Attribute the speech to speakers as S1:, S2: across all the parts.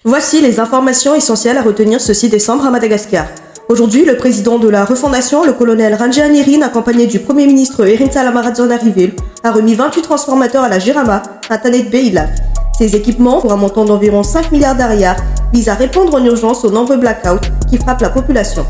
S1: Voici les informations essentielles à retenir ce 6 décembre à Madagascar. Aujourd'hui, le président de la refondation, le colonel Randrianirina, accompagné du premier ministre Erin Salamarazonarivil, a remis 28 transformateurs à la Jirama, à Tanet Beilaf. Ces équipements, pour un montant d'environ 5 milliards d'arias, visent à répondre en urgence aux nombreux blackouts qui frappent la population.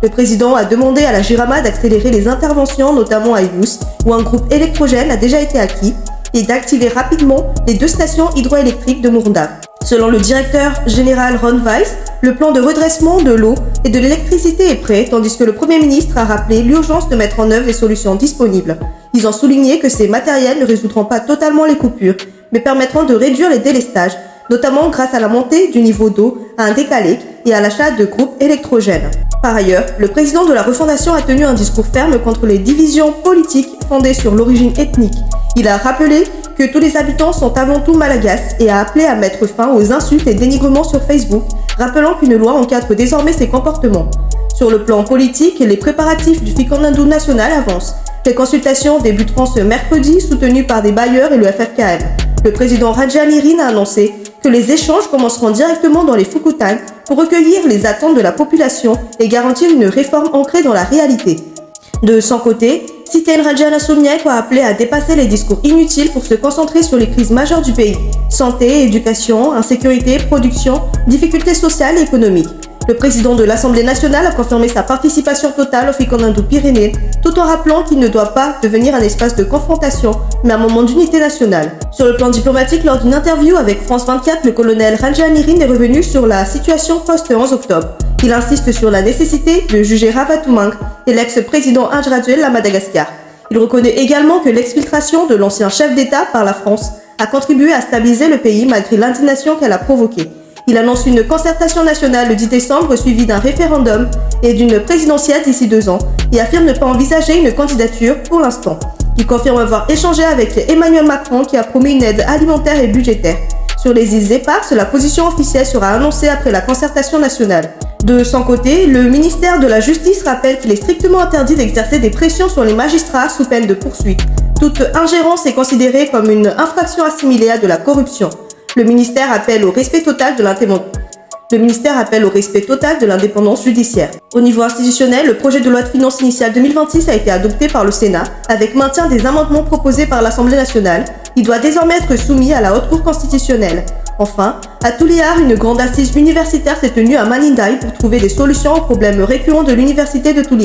S1: Le président a demandé à la Jirama d'accélérer les interventions, notamment à Yous, où un groupe électrogène a déjà été acquis, et d'activer rapidement les 2 stations hydroélectriques de Mourndav. Selon le directeur général Ron Weiss, le plan de redressement de l'eau et de l'électricité est prêt, tandis que le Premier ministre a rappelé l'urgence de mettre en œuvre les solutions disponibles. Ils ont souligné que ces matériels ne résoudront pas totalement les coupures, mais permettront de réduire les délestages, notamment grâce à la montée du niveau d'eau à un décalé et à l'achat de groupes électrogènes. Par ailleurs, le président de la refondation a tenu un discours ferme contre les divisions politiques fondées sur l'origine ethnique. Il a rappelé que tous les habitants sont avant tout malagasy et a appelé à mettre fin aux insultes et dénigrements sur Facebook, rappelant qu'une loi encadre désormais ces comportements. Sur le plan politique, les préparatifs du Fikondindu national avancent. Les consultations débuteront ce mercredi, soutenues par des bailleurs et le FFKM. Le président Randrianirina a annoncé que les échanges commenceront directement dans les Fukutang pour recueillir les attentes de la population et garantir une réforme ancrée dans la réalité. De son côté, Siten Rajanasomiak a appelé à dépasser les discours inutiles pour se concentrer sur les crises majeures du pays: santé, éducation, insécurité, production, difficultés sociales et économiques. Le président de l'Assemblée nationale a confirmé sa participation totale au Fikondindu Pyrénées, tout en rappelant qu'il ne doit pas devenir un espace de confrontation, mais un moment d'unité nationale. Sur le plan diplomatique, lors d'une interview avec France 24, le colonel Randrianirina est revenu sur la situation post-11 octobre. Il insiste sur la nécessité de juger Ravalomanana et l'ex-président Andradjuel à Madagascar. Il reconnaît également que l'exfiltration de l'ancien chef d'État par la France a contribué à stabiliser le pays malgré l'indignation qu'elle a provoquée. Il annonce une concertation nationale le 10 décembre suivie d'un référendum et d'une présidentielle d'ici 2 ans et affirme ne pas envisager une candidature pour l'instant. Il confirme avoir échangé avec Emmanuel Macron qui a promis une aide alimentaire et budgétaire. Sur les îles éparses, la position officielle sera annoncée après la concertation nationale. De son côté, le ministère de la Justice rappelle qu'il est strictement interdit d'exercer des pressions sur les magistrats sous peine de poursuite. Toute ingérence est considérée comme une infraction assimilée à de la corruption. Le ministère appelle au respect total de l'indépendance judiciaire. Au niveau institutionnel, le projet de loi de finances initiale 2026 a été adopté par le Sénat, avec maintien des amendements proposés par l'Assemblée nationale. Il doit désormais être soumis à la Haute Cour constitutionnelle. Enfin, à Tuliar, une grande assise universitaire s'est tenue à Manindaï pour trouver des solutions aux problèmes récurrents de l'université de Tuliar.